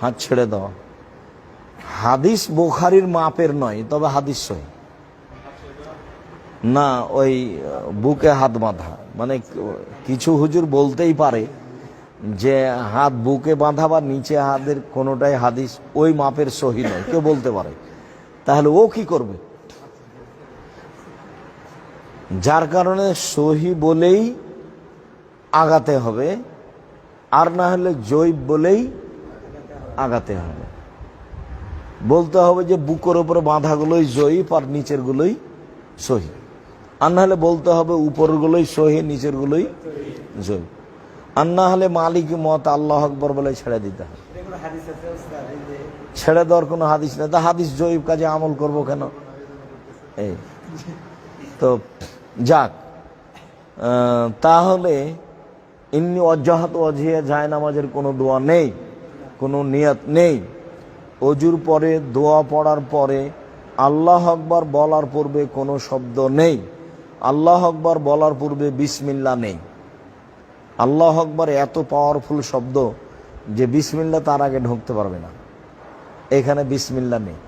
হাত ছেড়ে দেওয়া। হাদিস বুখারীর মাপের নয়, তবে হাদিস সহিহ না। ওই বুকে হাত বাঁধা মানে কিছু হুজুর বলতেই পারে যে হাত বুকে বাঁধা বা নিচে হাতের কোনোটাই হাদিস ওই মাপের সহিহ নয়, কেউ বলতে পারে। তাহলে ও কি করবে? যার কারণে সহিহ বলেই আগাতে হবে, আর না হলে জয়ীফ বলেই আগাতে হবে। বলতে হবে যে বুকের উপরে বাঁধাগুলোই জয়ীফ আর নিচের গুলোই সহিহ, আর না হলে বলতে হবে উপরের গুলোই সহিহ নিচের গুলোই জয়ীফ। আর না হলে মালিকি মত আল্লাহ আকবর বলে ছেড়ে দিতে হবে। ছেড়ে দেওয়ার কোনো হাদিস নেই। তা হাদিস জয়ীফ কাজে আমল করব কেন? এই তো যাক, তাহলে ইন্নি ওয়াজ্জাহাতু ওয়াজহিয়া যায় নামাজের কোনো দোয়া নেই, কোনো নিয়ত নেই। অজুর পরে দোয়া পড়ার পরে আল্লাহ আকবার বলার পূর্বে কোনো শব্দ নেই। আল্লাহ আকবার বলার পূর্বে বিসমিল্লাহ নেই। আল্লাহ আকবার এত পাওয়ারফুল শব্দ যে বিসমিল্লাহ তার আগে ঢুকতে পারবে না। এখানে বিসমিল্লাহ নেই।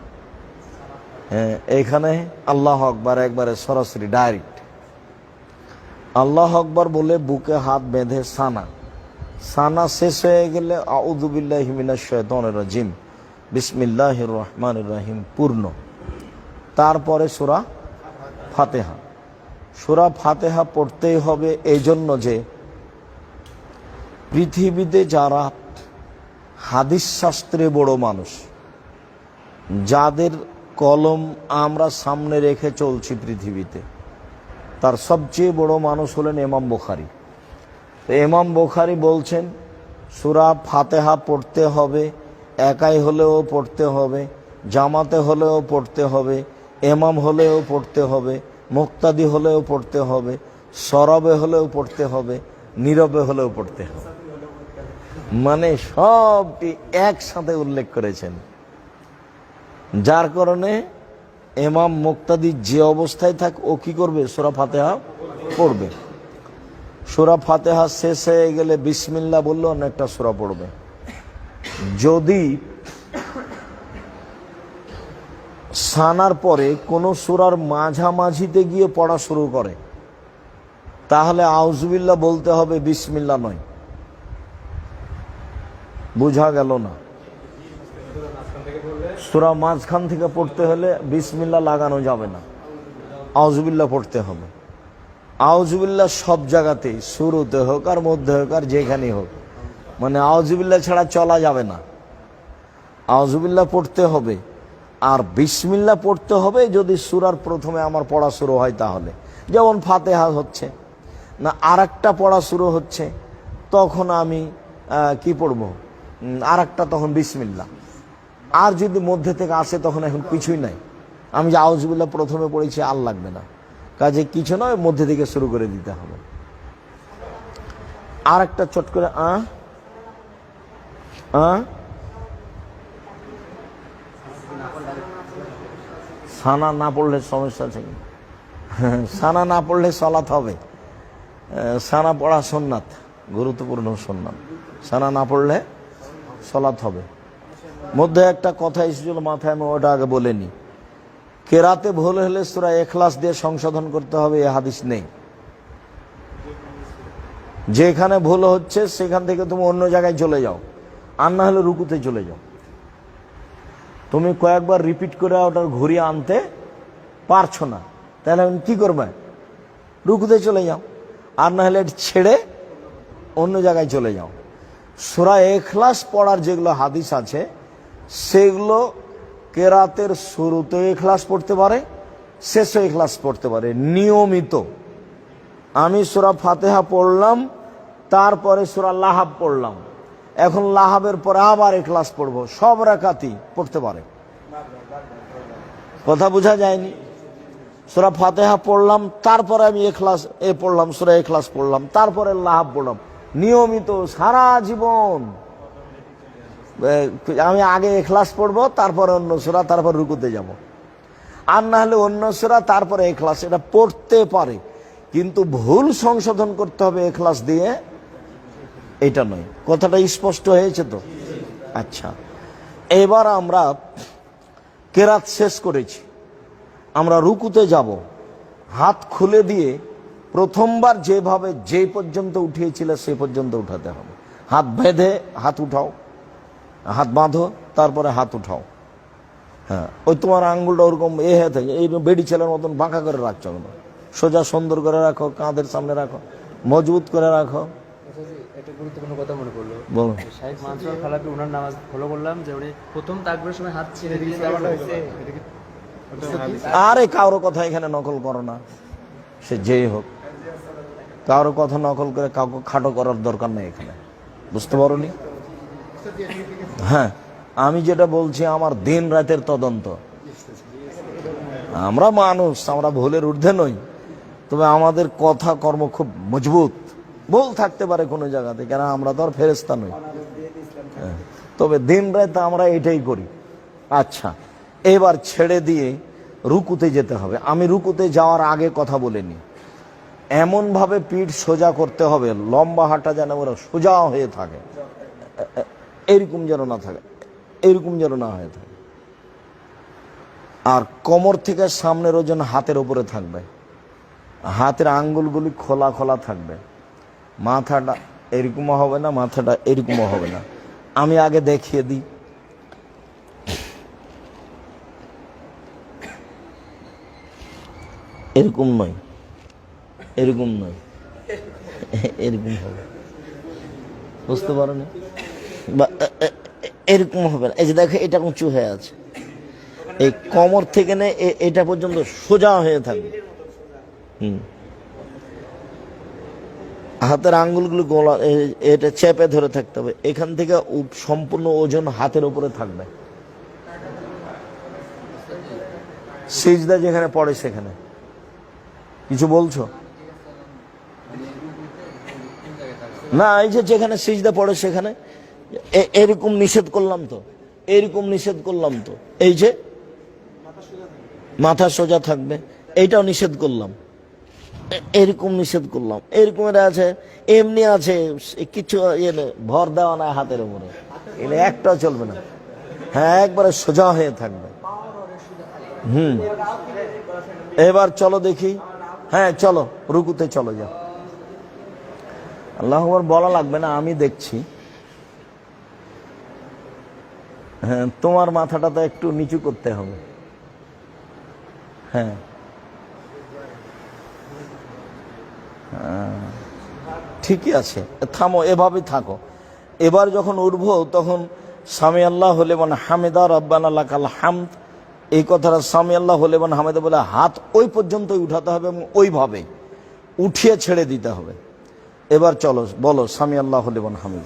এখানে আল্লাহ আকবার একবারে সরাসরি ডাইরেক্ট। আল্লাহ আকবার বলে বুকে হাত বেঁধে সানা শেষ হয়ে গেলে আউযু বিল্লাহি মিনাশ শাইতানির রাজিম বিসমিল্লাহির রহমানির রহিম পূর্ণ। তারপরে সূরা ফাতিহা। সূরা ফাতিহা পড়তেই হবে এই জন্য যে পৃথিবীতে যারা হাদিস শাস্ত্রে বড় মানুষ, যাদের কলম আমরা সামনে রেখে চলছি পৃথিবীতে, তার সবচেয়ে বড় মানুষ হলেন ইমাম বুখারী। ইমাম বুখারী বলছেন সূরা ফাতিহা পড়তে হবে, একাই হলেও পড়তে হবে, জামাতে হলেও পড়তে হবে, ইমাম হলেও পড়তে হবে, মুক্তাদি হলেও পড়তে হবে, সরবে হলেও পড়তে হবে, নীরবে হলেও পড়তে হবে। মানে সবটি একসাথে উল্লেখ করেছেন। যার কারণে ইমাম মুক্তাদি যে অবস্থায় থাক ও কি করবে? সূরা ফাতিহা পড়বে। সূরা ফাতিহা শেষ হয়ে গেলে বিসমিল্লাহ বললে অনেকটা সূরা পড়বে। যদি সানার পরে কোনো সূরার মাঝামাঝিতে গিয়ে পড়া শুরু করে, তাহলে আউযুবিল্লাহ বলতে হবে, বিসমিল্লাহ নয়। বোঝা গেল না? সূরা মাঝখান থেকে পড়তে হলে বিসমিল্লাহ লাগানো যাবে না, আউযুবিল্লাহ পড়তে হবে। আউযুবিল্লাহ সব জায়গাতেই, শুরুতে হোক আর মধ্যে হোক আর যেখানেই হোক, মানে আউযুবিল্লাহ ছাড়া চলা যাবে না। আউযুবিল্লাহ পড়তে হবে আর বিসমিল্লাহ পড়তে হবে যদি সূরার প্রথমে আমার পড়া শুরু হয় তাহলে। যেমন ফাতিহা হচ্ছে না, আর একটা পড়া শুরু হচ্ছে, তখন আমি কি পড়ব? আর একটা, তখন বিসমিল্লাহ। আর যদি মধ্যে থেকে আসে তখন এখন কিছুই নাই, আমি যে আউযুবিল্লাহ প্রথমে পড়েছি আর লাগবে না, কাজে কিছু নয়, মধ্যে থেকে শুরু করে দিতে হবে। আর একটা চট করে সানা না পড়লে সমস্যা আছে। সানা না পড়লে সালাত হবে। সানা পড়া সুন্নাত, গুরুত্বপূর্ণ সুন্নাত। সানা না পড়লে সালাত হবে। মধ্যে একটা কথা এসেছিল মাথায়, আমি ওটা আগে বলিনি। কেরাতে ভুল হলে সূরা ইখলাস দিয়ে সংশোধন করতে হবে, এ হাদিস নেই। যেখানে ভুল হচ্ছে সেখান থেকে তুমি অন্য জায়গায় চলে যাও, আর না হলে রুকুতে চলে যাও। তুমি কয়েকবার রিপিট করে ওটার ঘুরিয়ে আনতে পারছো না, তাহলে কি করবে? রুকুতে চলে যাও, আর না হলে ছেড়ে অন্য জায়গায় চলে যাও। সূরা ইখলাস পড়ার যেগুলো হাদিস আছে সেগুলো কেরাতের শুরুতে ইখলাস পড়তে পারে, শেষে ইখলাস পড়তে পারে নিয়মিত। আমি সূরা ফাতিহা পড়লাম, তারপরে সূরা লাহাব পড়লাম, এখন লাহাবের পরে আবার ইখলাস পড়বো, সব রাকাতই পড়তে পারে। কথা বোঝা যায়নি? সূরা ফাতিহা পড়লাম, তারপরে আমি ইখলাস পড়লাম, সূরা ইখলাস পড়লাম, তারপরে লাহাব পড়লাম, নিয়মিত সারা জীবন। আমি আগে ইখলাস পড়বো, তারপরে অন্য সূরা, তারপর রুকুতে যাব। আর না হলে অন্য সূরা তারপরে ইখলাস, এটা পড়তে পারে, কিন্তু ভুল সংশোধন করতে হবে ইখলাস দিয়ে, এটা নয়। কথাটা স্পষ্ট হয়েছে তো? আচ্ছা, এবার আমরা কেরাত শেষ করেছি, আমরা রুকুতে যাব। হাত খুলে দিয়ে প্রথমবার যেভাবে যে পর্যন্ত উঠিয়েছিল সে পর্যন্ত উঠাতে হবে। হাত বেঁধে হাত উঠাও, হাত বাঁধো, তারপরে হাত উঠাও। হ্যাঁ, ওই তোমার আঙ্গুলটা ওরকম হয়ে থাকে, এই বেডি ছেলের মতন বাঁকা করে রাখছো না, সোজা সুন্দর করে রাখো, কাঁধের সামনে রাখো, মজবুত করে রাখো। একটা গুরুত্বপূর্ণ কথা মনে পড়লো, বলো। শাইখ মানসুর খালাপি ওনার নামাজ ফলো করলাম যে উনি প্রথম তাকবীরের সময় হাত ছেড়ে দিয়ে আরে কারো কথা এখানে নকল করো না, সে যেই হোক, কারো কথা নকল করে কাউকে খাটো করার দরকার নেই এখানে, বুঝতে পারো নি? হ্যাঁ, আমি যেটা বলছি আমার দিন রাতের তদন্ত। আমরা মানুষ, আমরা ভুলের ঊর্ধ্বে নই, তবে আমাদের কথা কর্ম খুব মজবুত। ভুল থাকতে পারে কোনো জায়গাতে, কেন আমরা তো আর ফেরেশতা নই। তবে দিন রাত আমরা এটাই করি। আচ্ছা, এবার ছেড়ে দিয়ে রুকুতে যেতে হবে। আমি রুকুতে যাওয়ার আগে কথা বলিনি, এমন ভাবে পিঠ সোজা করতে হবে, লম্বা হাঁটা যেন ওরা সোজা হয়ে থাকে, এরকম যেন না থাকে, এরকম যেন না হয়ে থাকে। আর কোমর থেকে সামনের ওজন হাতের উপরে থাকবে, হাতের আঙ্গুলগুলি খোলা খোলা থাকবে, মাথাটা এরকমও হবে না, মাথাটা এরকমও হবে না। আমি আগে দেখিয়ে দিই। এরকম নয়, এরকম নয়, এরকম হবে, বুঝতে পারো না? বা এরকম হবে না। এই যে দেখো, এটা উঁচু হয়ে আছে, এই কোমর থেকে নে এটা পর্যন্ত সোজা হয়ে থাকবে। হাতের আঙ্গুলগুলো গোলা, এটা চেপে ধরে থাকতে হবে। এখান থেকে সম্পূর্ণ ওজন হাতের উপরে থাকবে। সিজদা যেখানে পড়ে সেখানে কিছু বলছো না? এই যে যেখানে সিজদা পড়ে সেখানে এরকম নিষেধ করলাম তো, এরকম নিষেধ করলাম তো। এই যে মাথা সোজা থাকবে, এইটাও নিষেধ করলাম, এরকম নিষেধ করলাম। এরকম আছে, এমনি আছে, কিছু ভর দেওয়া না হাতের উপরে, এটা একটাও চলবে না। হ্যাঁ, একবারে সোজা হয়ে থাকবে। এবার চলো দেখি। হ্যাঁ চলো, রুকুতে চলো, যাও। আল্লাহু আকবার বলা লাগবে না, আমি দেখছি। হ্যাঁ, তোমার মাথাটা তো একটু নিচু করতে হবে। হ্যাঁ, ঠিকই আছে, থামো, এভাবেই থাকো। এবার যখন উঠবো তখন সামি আল্লাহু লিমান হামিদা রব্বানা লাকাল হামদ, এই কথাটা সামি আল্লাহু লিমান হামিদা বলে হাত ওই পর্যন্তই উঠাতে হবে এবং ওইভাবে উঠিয়ে ছেড়ে দিতে হবে। এবার চলো, বলো সামি আল্লাহু লিমান হামিদ।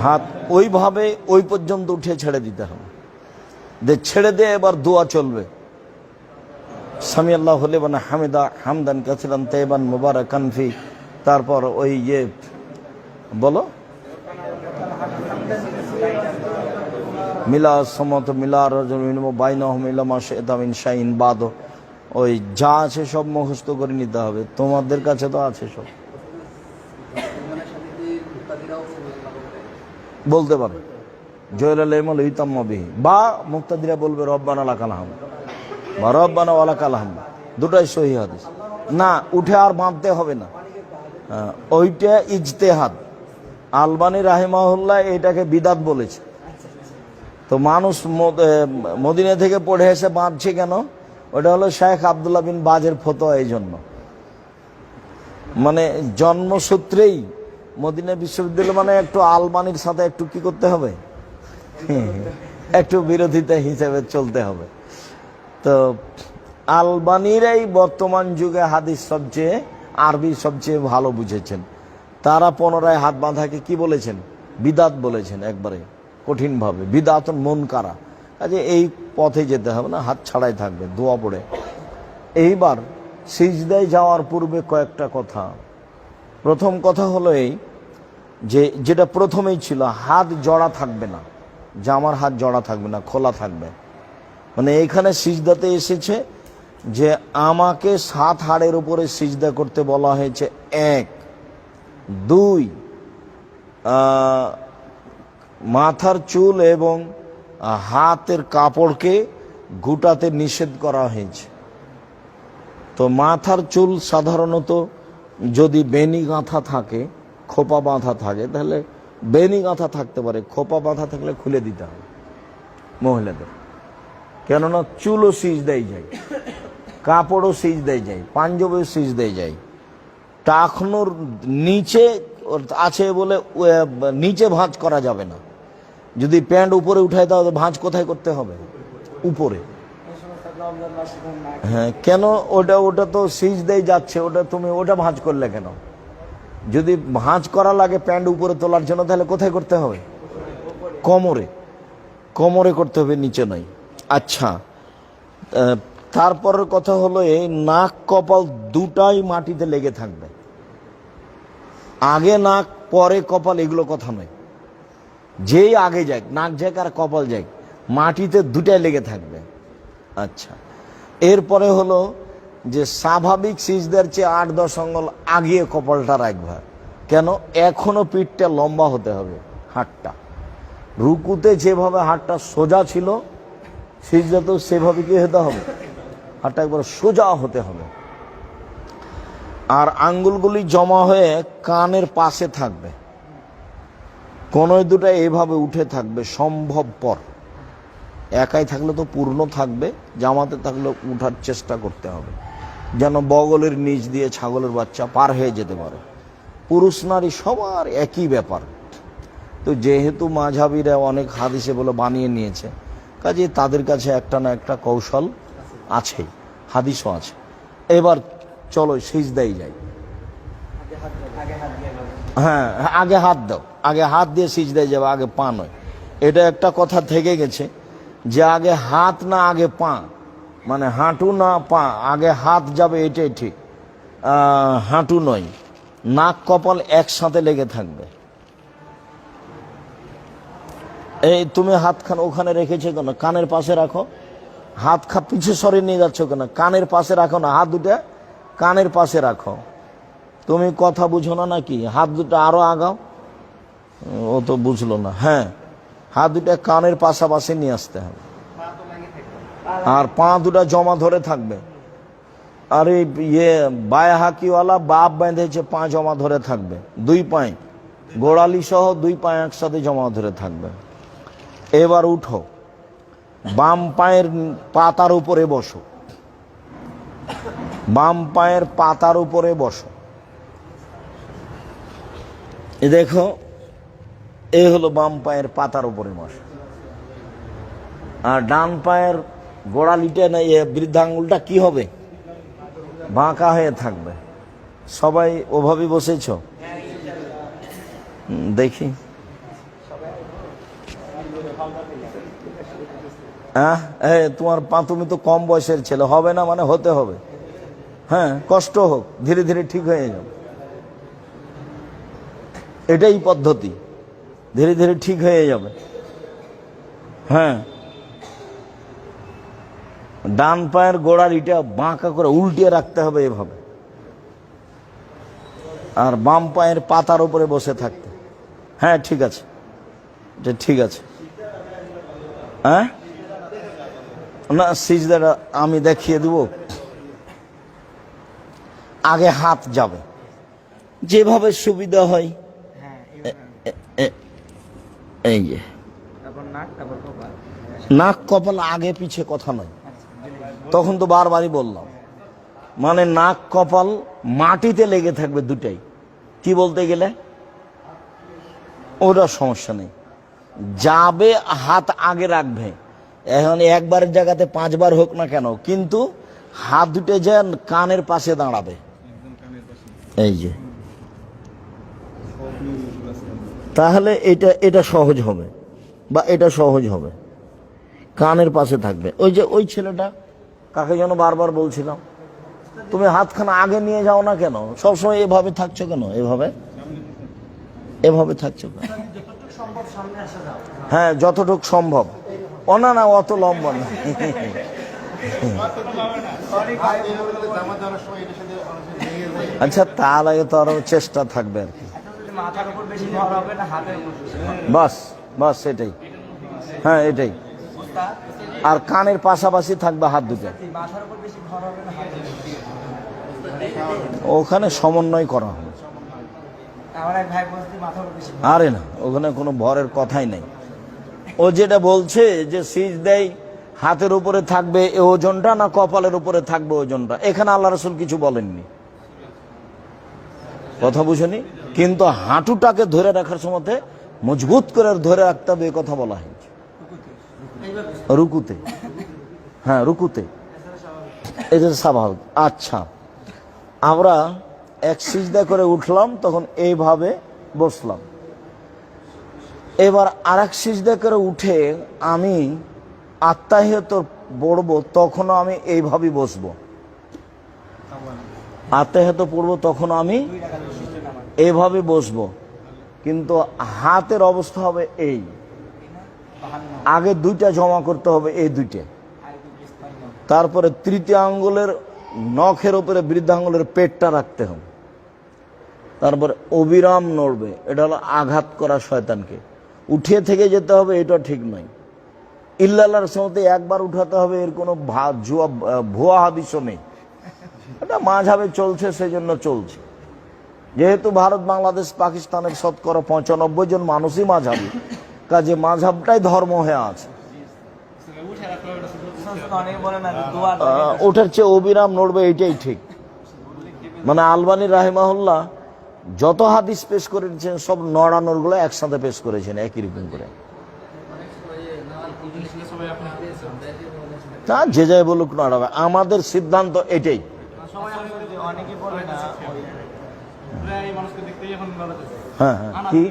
হাত ওইভাবে ওই পর্যন্ত উঠিয়ে ছেড়ে দিতে হবে। ছেড়ে দিয়ে এবার দোয়া চলবে। সামি আল্লাহু লিমান হামিদা হামদান কাসিরান তাইয়িবান মুবারাকান ফি, তারপর ওই বলো মিলা সমত মিলা রাজুল বাইনাহুম ইলা মা শাইতা মিন শাইইন বাদ, ওই যা আছে সব মুখস্থ করে নিতে হবে। তোমাদের কাছে তো আছে সব, বলতে পারো জয়লাল ইমাল ইতাম্মাবি, বা মুক্তাদিরা বলবে রব্বানা লাকাল হামদ বা রব্বানা ওয়ালাকাল হামদ, দুটাই সহিহ হাদিস। না, উঠে আর বাঁধতে হবে না, ওইটা ইজতেহাদ। আলবানী রাহিমাহুল্লাহ এটাকে বিদাত বলেছে। তো মানুষ মদিনা থেকে পড়ে এসে বাঁধছে কেন? ওটা হলো শেখ আব্দুল্লাহ বিন বাজের ফতোয়া। এই জন্য মানে জন্মসূত্রেই মদিনা বিশ্ববিদ্যালয় মানে একটু আলবানির সাথে একটু কি করতে হবে, একটু বিরোধিতা হিসেবে চলতে হবে। তো আলবানিরাই বর্তমান যুগে হাদিস সবচেয়ে, আরবি সবচেয়ে ভালো বুঝেছেন। তারা পুনরায় হাত বাঁধাকে কি বলেছেন? বিদাত বলেছেন, একবারে কঠিনভাবে, বিদাতুন মুনকারা। কাজে এই পথে যেতে হবে না, হাত ছাড়াই থাকবে, দোয়া পড়ে। এইবার সিজদায় যাওয়ার পূর্বে কয়েকটা কথা। প্রথম কথা হলো এই যে, যেটা প্রথমেই ছিল, হাত জড়া থাকবে না, জামার হাত জড়া থাকবে না, খোলা থাকবে। মানে এইখানে সিজদাতে এসেছে যে আমাকে 7 হাড়ের উপরে সিজদা করতে বলা হয়েছে। 1, 2, মাথার চুল এবং হাতের কাপড়কে গুটাতে নিষেধ করা হয়েছে। তো মাথার চুল সাধারণত যদি বেনি গাঁথা থাকে, খোপা বাঁধা থাকে, তাহলে বেনি গাঁথা থাকতে পারে, খোপা বাঁধা থাকলে খুলে দিতে হবে মহিলাদের। কেননা চুলও সিজদায় যায়, কাপড়ও সিজদায় যায়, পাঞ্জাবিও সিজদায় যায়। টাকনোর নিচে আছে বলে নিচে ভাঁজ করা যাবে না। যদি প্যান্ট উপরে উঠায় তাহলে ভাঁজ কোথায় করতে হবে? উপরে। হ্যাঁ, কেন? ওটা তো সিজদায় যাচ্ছে, তুমি ওটা ভাঁজ করলে কেন? যদি ভাঁজ করা লাগে প্যান্ট উপরে তোলার জন্য, তাহলে কোথায় করতে হবে? কোমরে। কোমরে করতে হবে, নিচে নয়। আচ্ছা, তারপরের কথা হলো এই নাক কপাল দুটাই মাটিতে লেগে থাকবে। আগে নাক পরে কপাল এগুলো কথা নয়। যেই আগে যাক, নাক যাক আর কপাল যাক, মাটিতে দুটাই লেগে থাকবে। আচ্ছা, এরপরে হলো যে স্বাভাবিক সিজদার চেয়ে 8-10 আঙ্গুল আগিয়ে কপালটা রাখবে। কেন? এখনো পিঠটা লম্বা হতে হবে, হাতটা রুকুতে যেভাবে হাতটা সোজা ছিল, সিজদাতেও সেভাবে কি হতে হবে? হাতটা একবার সোজা হতে হবে। আর আঙ্গুলগুলি জমা হয়ে কানের পাশে থাকবে, কোনোই দুটা এভাবে উঠে থাকবে সম্ভবপর। একাই থাকলে তো পূর্ণ থাকবে, জামাতে থাকলে উঠার চেষ্টা করতে হবে, যেন বগলের নিচ দিয়ে ছাগলের বাচ্চা পার হয়ে যেতে পারে। পুরুষ নারী সবার একই ব্যাপার। তো যেহেতু মাঝহাবিরা অনেক হাদিসে বলে বানিয়ে নিয়েছে, কাজে তাদের কাছে একটা না একটা কৌশল আছে, হাদিসও আছে। এবার চলো সিজদায় যাই। হ্যাঁ, আগে হাত দাও, আগে হাত দিয়ে সিজদায় যাবে, আগে পা নয়। এটা একটা কথা থেকে গেছে যে আগে হাত না আগে পা, মানে হাঁটু না পা, আগে হাত যাবে, এটাই ঠিক। হাঁটু নয়। নাক কপাল একসাথে লেগে থাকবে। এই তুমি হাতখান ওখানে রেখেছো কেন? কানের পাশে রাখো। হাত পিছু সরে নিয়ে যাচ্ছ কেন? কানের পাশে রাখো না, হাত দুটা কানের পাশে রাখো। তুমি কথা বুঝো না নাকি? হাত দুটো আরো আগাও। ও তো বুঝলো না। হ্যাঁ, হাত দুটা কানের পাশাপাশি নিয়ে আসতে হবে, আর পা দুটা জমা ধরে থাকবে। আর বায়া হাকিওয়ালা বাপ বেঁধেছে, পা জমা ধরে থাকবে, দুই পায়ে গোড়ালি সহ দুই পায়ে একসাথে জমা ধরে থাকবে। এবার উঠো, বাম পায়ের পাতার উপরে বসো, বাম পায়ের পাতার উপরে বসো। দেখো, এ হলো বাম পায়ের পাতার উপরে বসো। আর ডান পায়ের গোড়ালিটা না, বৃদ্ধাঙ্গুলটা কি হবে? বাঁকা হয়ে থাকবে। সবাই ওভাবে বসেছ? দেখি। তোমার পা, তুমি তো কম বয়সের ছেলে, হবে না মানে হতে হবে। হ্যাঁ, কষ্ট হোক, ধীরে ধীরে ঠিক হয়ে যাবে। এটাই পদ্ধতি, ধীরে ধীরে ঠিক হয়ে যাবে। হ্যাঁ, ডান পায়ের গোড়ালিটা বাঁকা করে উল্টিয়ে রাখতে হবে এভাবে, আর বাম পায়ের পাতার উপরে বসে থাকতে। হ্যাঁ, ঠিক আছে, এটা ঠিক আছে। হ্যাঁ, না সিজদাটা আমি দেখিয়ে দেব। আগে হাত যাবে, যেভাবে সুবিধা হয়। এই যে নাক কপাল আগে পিছে কথা নয়, তখন তো বারবারই বললাম। মানে নাক কপাল মাটিতে লেগে থাকবে দুটাই। কি বলতে গেলে ওটা সমস্যা নেই, যাবে হাত আগে রাখবে। এখন একবারের জায়গাতে 5 বার হোক না কেন, কিন্তু হাত দুটো যে কানের পাশে দাঁড়াবে। এই যে, তাহলে এটা সহজ হবে, বা এটা সহজ হবে। কানের পাশে থাকবে। ওই যে ওই ছেলেটা, কাকে যেন বারবার বলছিলাম, তুমি হাতখানা আগে নিয়ে যাও না কেন? সবসময় এভাবে থাকছো কেন? এভাবে থাকছো কেন? হ্যাঁ, যতটুকু সম্ভব। না না, অত লম্বা না। আচ্ছা, তাহলে তো আরো চেষ্টা থাকবে আর কি। বাস, বাস সেটাই, হ্যাঁ এটাই। আর কানের পাশাপাশি থাকবে হাত দুটো, মাথার উপর বেশি ভর হবে না হাতের ওখানে সমন্বয় করা হবে। আমার এক ভাই বলছে মাথার উপর বেশি আরে না, ওখানে কোনো ভরের কথাই নেই। ও যেটা বলছে যে সিজদায় হাতের উপরে থাকবে এ ওজনটা না কপালের উপরে থাকবে ওজনটা, এখানে আল্লাহ রাসূল কিছু বলেননি, কথা বুঝেনি। কিন্তু হাঁটুটাকে ধরে রাখার সময় মজবুত করে ধরে রাখতে হবে, এ কথা বলা হয়েছে রুকুতে। হ্যাঁ রুকুতে, এটা স্বাভাবিক। আচ্ছা, আমরা এক সিজদা করে উঠলাম, তখন এইভাবে বসলাম। এবার আর এক সিজদা করে উঠে আমি আত্তাহিয়াত পড়বো, তখনও আমি এইভাবেই বসবো। আত্তাহিয়াত পড়বো তখন আমি এইভাবে বসবো, কিন্তু হাতের অবস্থা হবে এই, আগে দুইটা জমা করতে হবে, এই দুইটা। তারপরে তৃতীয় আঙ্গুলের নখের উপরে বৃদ্ধাঙ্গুলের পেটটা রাখতে হবে। তারপরে অবিরাম নড়বে, এটা হলো আঘাত করা শয়তানকে। উঠিয়ে থেকে যেতে হবে, এটা ঠিক নয়। ইল্লাল্লাহর সমতে একবার উঠাতে হবে, এর কোনো ভুয়া হাদিসও নেই। এটা মাঝাবে চলছে, সেজন্য চলছে। যেহেতু ভারত, বাংলাদেশ, পাকিস্তানের শতকরা 95 জন মানুষই মাঝাবি, কাজে মাঝাবটাই ধর্ম হয়ে আছে। ওটার চেয়ে অবিরাম নড়বে, এইটাই ঠিক। মানে আলবানী রাহিমাহুল্লাহ যত হাদিস পেশ করেছেন সব নড়ানোর গুলো একসাথে পেশ করেছেন একই রকম করে। তা যে যাই বলুক নড়াবে, আমাদের সিদ্ধান্ত এটাই। হ্যাঁ হ্যাঁ, কি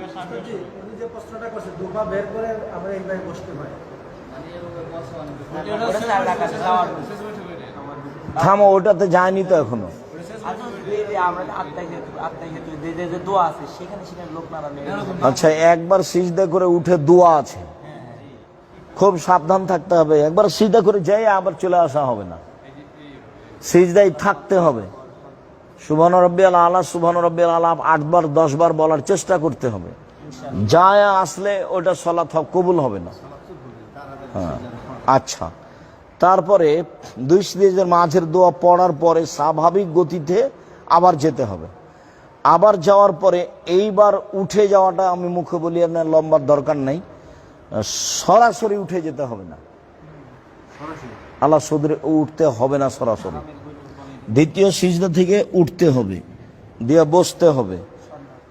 থামো, ওটাতে যায়নি তো এখনো। আচ্ছা, একবার সিজদা করে উঠে দোয়া আছে, খুব সাবধান থাকতে হবে। একবার সিজদা করে যাই আবার চলে আসা হবে না, সিজদায় থাকতে হবে। সুবহান রাব্বিয়াল আলা, সুবহান রাব্বিয়াল আলা 8 বার 10 বার বলার চেষ্টা করতে হবে। যায় আসলে ওটা সালাত কবুল হবে না। হ্যাঁ, আচ্ছা। তারপরে দুই সিজদার মাঝের দোয়া পড়ার পরে স্বাভাবিক গতিতে আবার যেতে হবে। আবার যাওয়ার পরে এইবার উঠে যাওয়াটা আমি মুখে বলি না, লম্বার দরকার নাই, সরাসরি উঠে যেতে হবে না। আল্লাহ সদরে উঠতে হবে না সরাসরি, দ্বিতীয় সিজদা থেকে উঠতে হবে, দিয়ে বসতে হবে,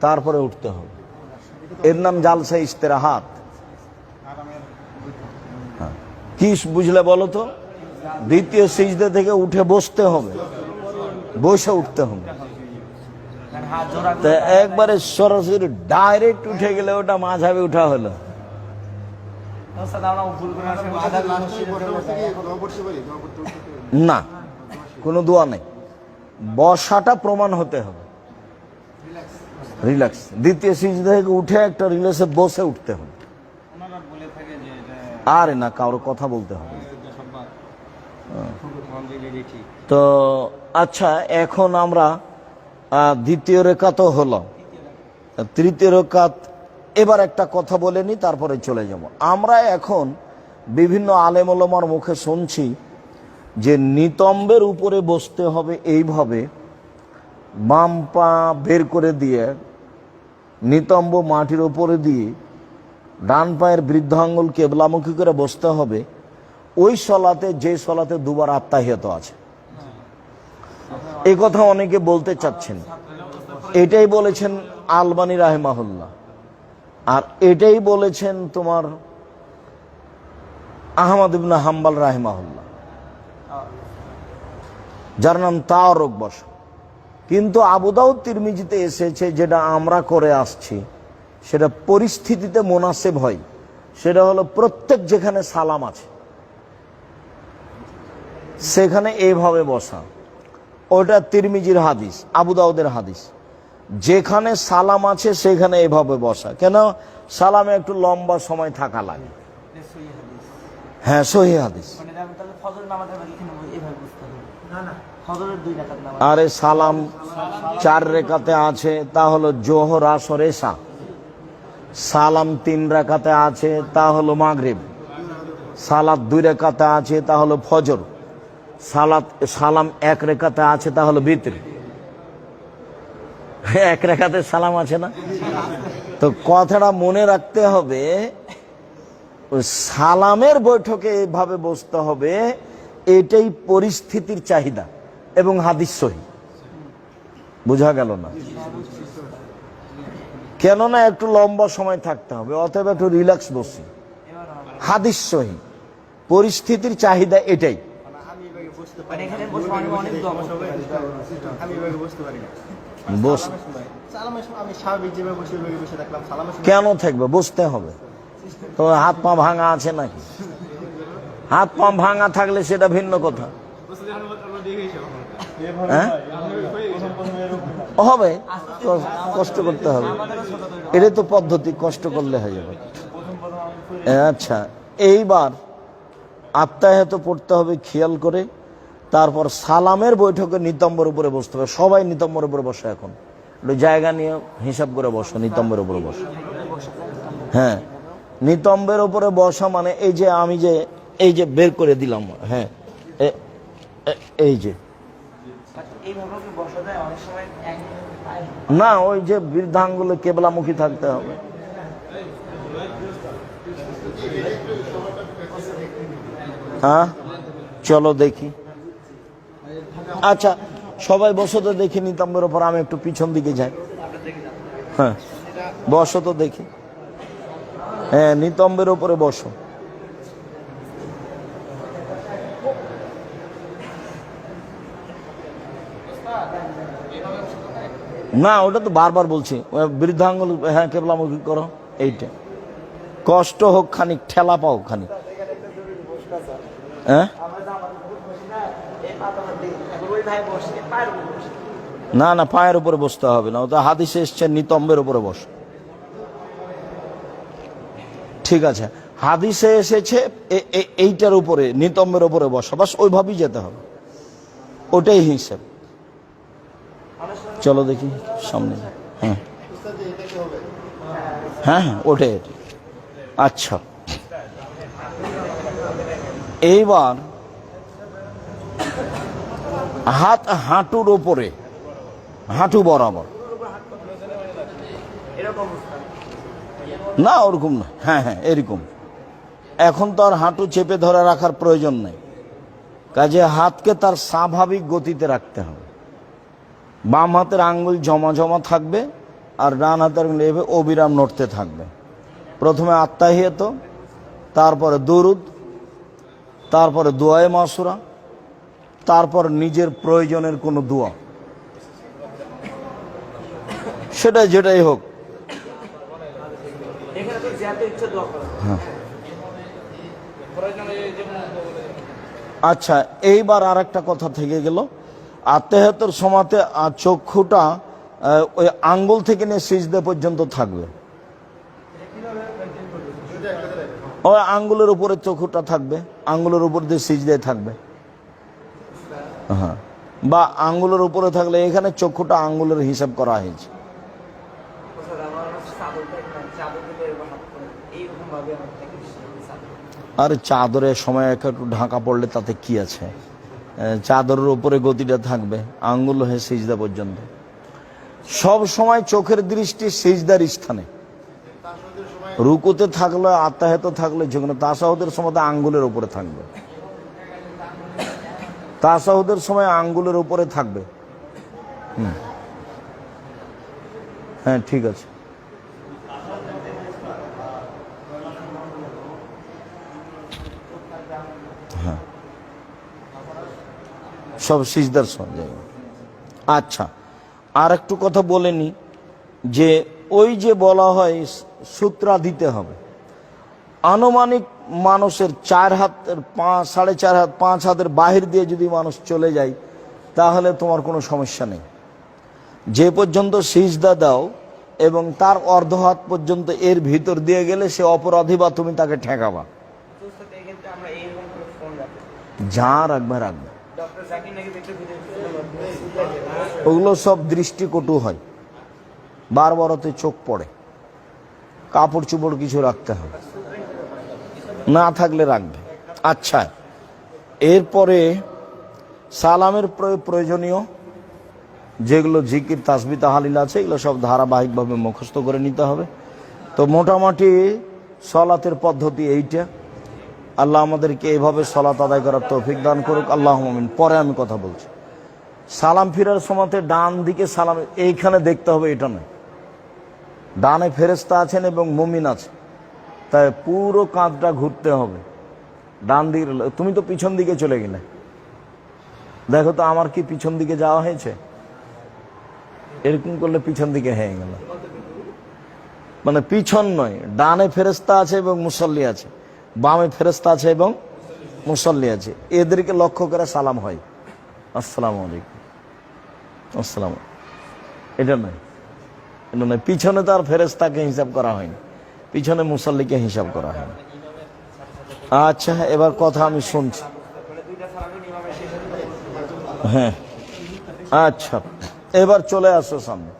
তারপরে উঠতে হবে। এর নাম জালসা ইস্তেরাহাত। কি বুঝলে বলো তো? দ্বিতীয় সিজদা থেকে উঠে বসতে হবে, বসে উঠতে হবে। একবারে সরাসরি ডাইরেক্ট উঠে গেলে ওটা মাঝাবে উঠা হলো। না, কোনো দোয়া নেই, বসাটা প্রমাণ হতে হবে, রিল্যাক্স। দ্বিতীয় সিজদা থেকে উঠে একটা রিল্যাক্সে বসে উঠতে হবে। আরে না, কারো কথা বলতে হবে। তো আচ্ছা, এখন আমরা দ্বিতীয় রেখাত হলো, তৃতীয় রেখাত এবার একটা কথা বলে নি, তারপরে চলে যাব। আমরা এখন বিভিন্ন আলেম ওলামার মুখে শুনছি যে নিতম্বের উপরে বসতে হবে এইভাবে, বাম পা বের করে দিয়ে নিতম্ব মাটির উপরে দিয়ে ডান পায়ের বৃদ্ধাঙ্গুল কেবলামুখী করে বসতে হবে। ওই সলাতে, যে সলাতে দুবার আত্তাহিয়াত আছে, এই কথা অনেকে বলতে চাচ্ছেন। এটাই বলেছেন আলবানী রাহিমাহুল্লাহ, আর এটাই বলেছেন তোমার আহমদ ইবনে হাম্বল রাহিমাহুল্লাহ, যার নাম তাওয়ারুক বস। কিন্তু আবু দাউদ তিরমিজিতে এসেছে, যেটা আমরা করে আসছি, সেটা পরিস্থিতিতে মুনাসিব হয়। সেটা হলো প্রত্যেক যেখানে সালাম আছে সেখানে এইভাবে বসা। ওটা তিরমিজির হাদিস, আবু দাউদের হাদিস। যেখানে সালাম আছে সেখানে এইভাবে বসা। কেন? সালামে একটু লম্বা সময় থাকা লাগে। হ্যাঁ, সহিহ হাদিস। আরে সালাম 4 রেখাতে আছে, তা হলো জোহর, আসর, এশা। সালাম 3 রাকাতে আছে তা হলো মাগরিব, সালাত 2 রাকাতে আছে তা হলো ফজর, সালাম 1 রাকাতে আছে তা হলো বিতর। 1 রাকাতে সালাম আছে না? তো কথাটা মনে রাখতে হবে, ওই সালামের বৈঠকে এইভাবে বসতে হবে, এটাই পরিস্থিতির চাহিদা এবং হাদিস সহি। বোঝা গেল না? কেননা একটু লম্বা সময় থাকতে হবে, অথবা একটু রিল্যাক্স বসি। হাদিস সহি, পরিস্থিতির চাহিদা এটাই। কেন থাকবে? বসতে হবে তো। হাত পা ভাঙা আছে নাকি? হাত পা ভাঙা থাকলে সেটা ভিন্ন কথা। হ্যাঁ, হবে, কষ্ট করতে হবে, এটাই তো পদ্ধতি, কষ্ট করলে হয়ে যাবে। আচ্ছা, এইবার আত্মায়াত পড়তে হবে খেয়াল করে, তারপর সালামের বৈঠকে নিতম্বের উপরে বসতে হবে। সবাই নিতম্বের উপরে বসে, এখন একটু জায়গা নিয়ে হিসাব করে বসো, নিতম্বের উপরে বসো। হ্যাঁ, নিতম্বের উপরে বসা মানে এই যে আমি যে এই যে বের করে দিলাম, হ্যাঁ এই যে না, ওই যে বৃদ্ধাঙ্গুলে কেবলামুখী থাকতে হবে। হ্যাঁ, চলো দেখি। আচ্ছা, সবাই বসো তো দেখি নিতম্বের ওপর, আমি একটু পিছন দিকে যাই। হ্যাঁ, বসো তো দেখি। হ্যাঁ, নিতম্বের ওপরে বসো। না, ওটা তো বারবার বলছি, বৃদ্ধাঙ্গুল, হ্যাঁ কেবলামুখী করো, এইটা। কষ্ট হোক খানিক, ঠেলা পাও খানিক। হ্যাঁ, না না, পায়ের উপরে বসতে হবে না, ওটা হাদিসে এসছে নিতম্বের উপরে বস। ঠিক আছে, হাদিসে এসেছে এইটার উপরে, নিতম্বের উপরে বসা, বাস ওইভাবেই যেতে হবে, ওটাই হিসেব। চলো দেখি সামনে। হ্যাঁ হ্যাঁ হ্যাঁ, ওটাই। আচ্ছা, এইবার হাত হাঁটুর ওপরে, হাঁটু বরাবর না, ওরকম না। হ্যাঁ হ্যাঁ, এরকম। এখন তো আর হাঁটু চেপে ধরে রাখার প্রয়োজন নেই, কাজে হাতকে তার স্বাভাবিক গতিতে রাখতে হবে। বাম হাতের আঙ্গুল জমা জমা থাকবে, আর ডান হাতের আঙ্গুল এভাবে অবিরাম নড়তে থাকবে। প্রথমে আত্তাহিয়াত, তারপরে দুরুদ, তারপরে দোয়ায়ে মাসুরা, তারপর নিজের প্রয়োজনের কোনো দোয়া, সেটা যেটাই হোক। আচ্ছা, এইবার আর একটা কথা থেকে গেল, আত্তাহিয়াতের সময়তে চক্ষুটা ওই আঙ্গুল থেকে নিয়ে সিজদা পর্যন্ত থাকবে। ওই আঙ্গুলের উপরে চক্ষুটা থাকবে, আঙ্গুলের উপর দিয়ে সিজদায় থাকবে। হ্যাঁ, বা আঙ্গুলের উপরে থাকলে এখানে চক্ষুটা আঙ্গুলের হিসাব করা হয়েছে। আর চাদরের সময় একটু ঢাকা পড়লে তাতে কি আছে, চাদরের উপরে গতিটা থাকবে, আঙ্গুল হয়ে সিজদা পর্যন্ত। সব সময় চোখের দৃষ্টি সিজদার স্থানে, রুকুতে থাকলে, আত্তাহিয়াতে থাকলে, যেখানে তাশাহুদের সময় আঙ্গুলের উপরে থাকবে, তাশাহুদের সময় আঙ্গুলের উপরে থাকবে। হ্যাঁ, ঠিক আছে। হ্যাঁ, সব সিজদার সময়। আচ্ছা, আর একটু কথা বলে নি, যে ওই যে বলা হয় সূত্রা দিতে হবে, আনুমানিক মানুষের 4 হাতের 4.5 হাত 5 হাতের বাহির দিয়ে যদি মানুষ চলে যায়, তাহলে তোমার কোনো সমস্যা নেই। যে পর্যন্ত সিজদা দাও এবং তার অর্ধ হাত পর্যন্ত এর ভিতর দিয়ে গেলে সে অপরাধী, বা তুমি তাকে ঠেকাবা। যা রাখবে রাখবে, ওগুলো সব দৃষ্টিকটু হয়, বারবারতে চোখ পড়ে। কাপড় চোপড় কিছু রাখতে হবে, না থাকলে রাখবে। আচ্ছা, এরপরে সালামের প্রয়োজনীয় যেগুলো জিকির তাসবিহ তাহলিল আছে এগুলো সব ধারাবাহিকভাবে মুখস্থ করে নিতে হবে। তো মোটামুটি সলাতের পদ্ধতি এইটা। আল্লাহ আমাদেরকে এইভাবে সলাত আদায় করার তৌফিক দান করুক, আল্লাহুম্মা আমিন। পরে আমি কথা বলছি। সালাম ফিরার সময়তে ডান দিকে সালাম এইখানে দেখতে হবে, এটা নয়। ডানে ফেরেশতা আছেন এবং মুমিন আছে, তাই পুরো কাঁধটা ঘুরতে হবে ডান দিকে। তুমি তো পিছন দিকে চলে গেলে, দেখো তো আমার কি পিছন দিকে যাওয়া হয়েছে? এরকম করলে পিছন দিকে হয়ে গেল, মানে পিছন নয়, ডানে ফেরেশতা আছে এবং মুসল্লি আছে, বামে ফেরেশতা আছে এবং মুসল্লি আছে, এদেরকে লক্ষ্য করে সালাম হয়, আসসালামু আলাইকুম, আসসালাম। এটা নয়, এটা নয়। পিছনে তো আর ফেরেশতাকে হিসাব করা হয়নি, পিছনে মুসল্লিকে হিসাব করা হয়নি। আচ্ছা, এবার কথা আমি শুনছি। হ্যাঁ, আচ্ছা, এবার চলে আসো সামনে।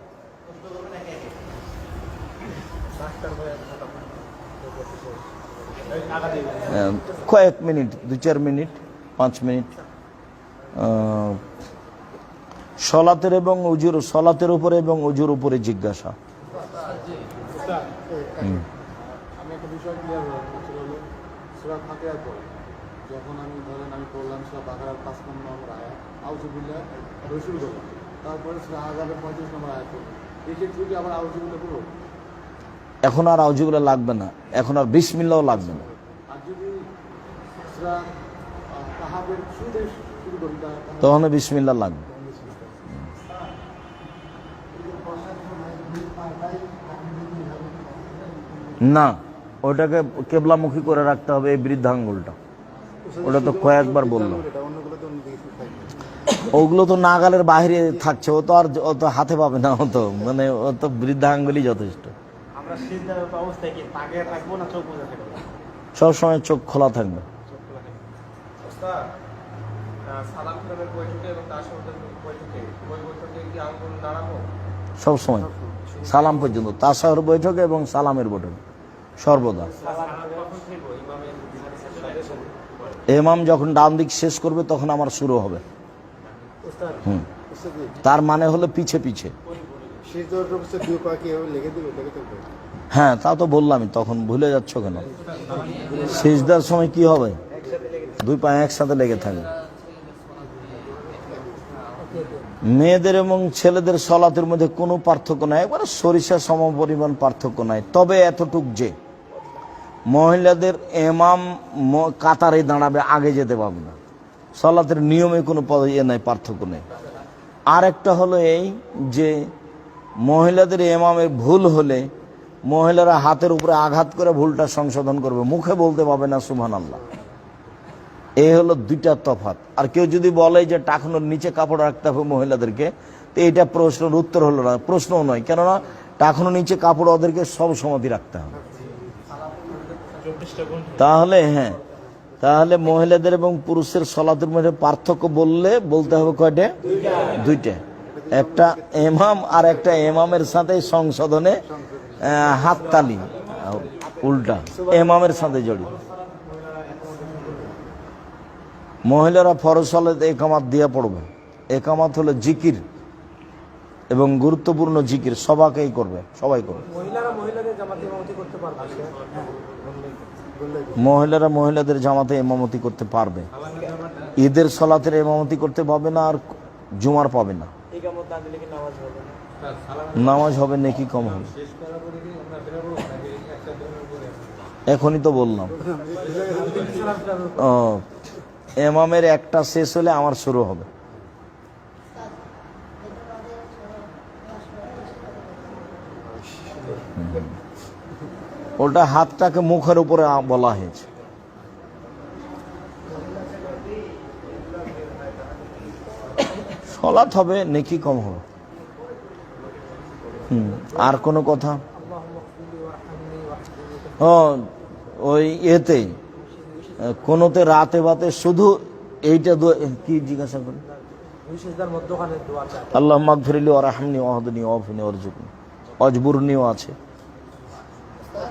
কয়েক মিনিট, 2-4 মিনিট, 5 মিনিট। সলাতের এবং উজুর, সলাতের উপরে এবং উজুর উপরে জিজ্ঞাসা। আমি একটা বিষয় ক্লিয়ার হলো, সূরা ফাতিহার পরে যখন আমি ধরেন আমি পড়লাম সূরা বাকারার 5 নম্বর আয়াত, আউযুবিল্লাহ পড়ে শুরু করলাম, তারপরে সূরা আযাবের 35 নম্বর আয়াত পড়লাম, এই ক্ষেত্রে কি আবার আউযুবিল্লাহ পড়ব? এখন আর আউযুবিল্লাহ লাগবে না, এখন আর বিসমিল্লাহও লাগবে না। আর যদি সূরা কাহাফের শুরুতে শুরু করি তখন বিসমিল্লাহ লাগবে না। ওটাকে কেবলামুখী করে রাখতে হবে, এই বৃদ্ধাঙ্গুলটা, ওটা তো কয়েকবার বললাম। ওগুলো তো নাগালের বাইরে থাকছে, ও তো আর ও তো হাতে পাবে না, ও তো মানে ও তো বৃদ্ধাঙ্গুলই যথেষ্ট। আমরা সিজদার অবস্থায় কি তাকে রাখবো না চোখ বুজে থাকবো? সবসময় চোখ খোলা থাকবে। সালাম ফিরানোর বৈঠকে এবং তাশাহুদের বৈঠকে ওই বৈঠকে কি আঙ্গুল নাড়াবো? সবসময় সালাম পর্যন্ত, তাশাহুর বৈঠকে এবং সালামের বৈঠকে সর্বদা। ইমাম যখন ডান দিক শেষ করবে তখন আমার শুরু হবে। তার মানে হলো পিছে পিছে। হ্যাঁ, তা তো বললামই, তখন ভুলে যাচ্ছ কেন? সিজদার সময় কি হবে? 2 পা একসাথে লেগে থাকবে। মেয়েদের এবং ছেলেদের সলাতের মধ্যে কোনো পার্থক্য নাই, একবারে সরিষা সমপরিমাণ পার্থক্য নাই। তবে এতটুক যে মহিলাদের ইমাম কাতারে দাঁড়াবে, আগে যেতে পারবে না। সলাতের নিয়মে কোনো নাই, পার্থক্য নেই। আর একটা হলো এই যে মহিলাদের ইমামের ভুল হলে মহিলারা হাতের উপরে আঘাত করে ভুলটা সংশোধন করবে, মুখে বলতে পারবে না সুবহানাল্লাহ। এই হলো 2টা তফাৎ। আর কেউ যদি বলে যে টাকনোর নিচে কাপড় রাখতে হবে মহিলাদেরকে, তো এটা প্রশ্নের উত্তর হলো না, প্রশ্নও নয়, কেননা টাকনোর নিচে কাপড় ওদেরকে সব সময়ই রাখতে হবে। তাহলে হ্যাঁ, তাহলে মহিলাদের এবং পুরুষের সলাতের মধ্যে পার্থক্য বলতে হবে কয়টা? 2টা। একটা ইমাম আর একটা ইমামের সাথে সংশোধনে হাততালি, উল্টা ইমামের সাথে জড়িত। মহিলারা ফরজ সালাতে একামাত দিয়ে পড়বে। একামাত হলো জিকির এবং গুরুত্বপূর্ণ জিকির, সবাই করবে। মহিলারা মহিলাদের জামাতে ইমামতি করতে পারবে? মহিলারা মহিলাদের জামাতে ইমামতি করতে পারবে, ঈদের সলাতের ইমামতি করতে পারবে না, আর জুমার পাবে না। নামাজ হবে, নেকি কম হবে। এখনই তো বললাম, ইমামের একটা শেষ হলে আমার শুরু হবে। ওটা হাতটাকে মুখের উপরে বলা হয়েছে। সলাত হবে, নেকি কম হবে। আর কোনো কথা? ওই এতে কোনোতে রাতে বাতে শুধু এইটা কি জিজ্ঞাসা করি? আল্লাহ মাগফিরলি ওয়া রাহমনি ওয়া হদিনি ওয়া আফিনি ওয়ারজুকনি, অজবুরনিও আছে।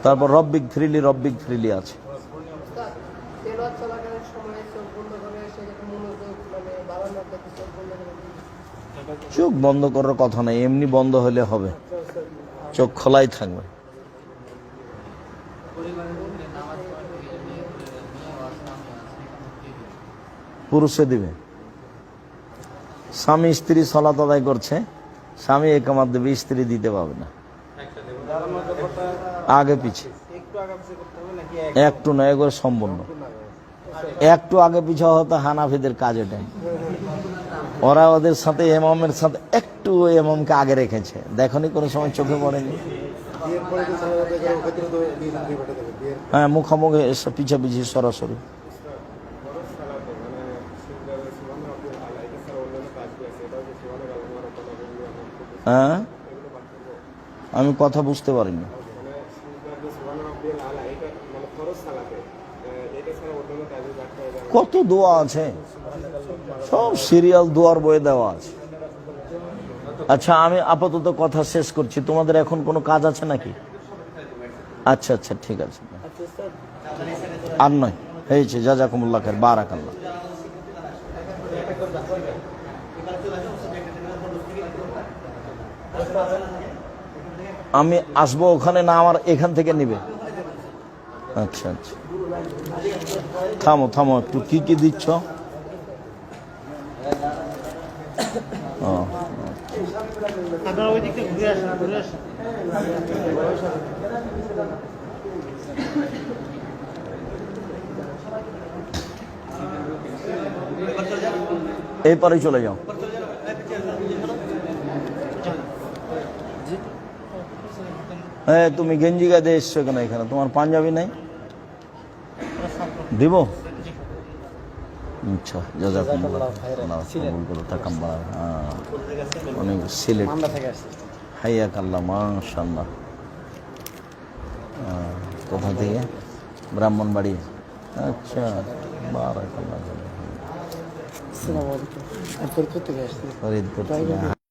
তারপর রব্বিক ফ্রিলি আছে। তেলাওয়াত চলাকালীন সময়ে চোখ বন্ধ করে সেক্ষেত্রে মনোযোগ মানে বাড়ানোর ক্ষেত্রে চোখ বন্ধ করে চোখ বন্ধ করার কথা নাই, এমনি বন্ধ হলে হবে, চোখ খোলাই থাকবে। পুরুষে দিবে, স্বামী স্ত্রী সালাত আদায় করছে, স্বামী একামাত দেবে, স্ত্রী দিতে পারবে না। আগে পিছে একটু না, এগুলো সম্পূর্ণ একটু আগে পিছে হতো হানাফিদের কাজ এটাই। ওরা ওদের সাথে ইমামের সাথে একটু ইমামকে আগে রেখেছে, দেখনি কোনো সময় চোখে পড়েনি। বিয়ের পরে কি সালাত আদায় করে ওক্ষেত্রে তো বিয়ে পাঠা দেবে বিয়ের হ্যাঁ, মুখামুখি এসে পিছাপিছি সরাসরি। হ্যাঁ, আমি কথা বুঝতে পারিনি। কত দোয়া আছে, সব সিরিয়াল দোয়ার বইয়ে দেওয়া আছে। আচ্ছা, আমি আপাতত কথা শেষ করছি, তোমাদের এখন কোনো কাজ আছে নাকি? আচ্ছা আচ্ছা, ঠিক আছে, আর নয়, হয়েছে। জাজাকুমুল্লাহ খায়ের, বারাকাল্লাহ। আমি আসবো ওখানে না, আমার এখান থেকে নিবে? আচ্ছা আচ্ছা, থামো থামো একটু, কি কি দিচ্ছ? ও, এই পারে চলে যাও। হ্যাঁ, তুমি গেঞ্জি গায়ে দিয়ে এসছো কেন এখানে? তোমার পাঞ্জাবি নাই? দিব? আচ্ছা, জাযাকুমুল্লাহ তাকাব্বাল। অনেক সিলেট, হাইয়াকাল্লাহ, মাশাআল্লাহ। কোথা থেকে? ব্রাহ্মণবাড়ি। আচ্ছা, বারাকাল্লাহ। আসসালামু আলাইকুম। ফরিদপুর থেকে আসছি। ফরিদপুর থেকে।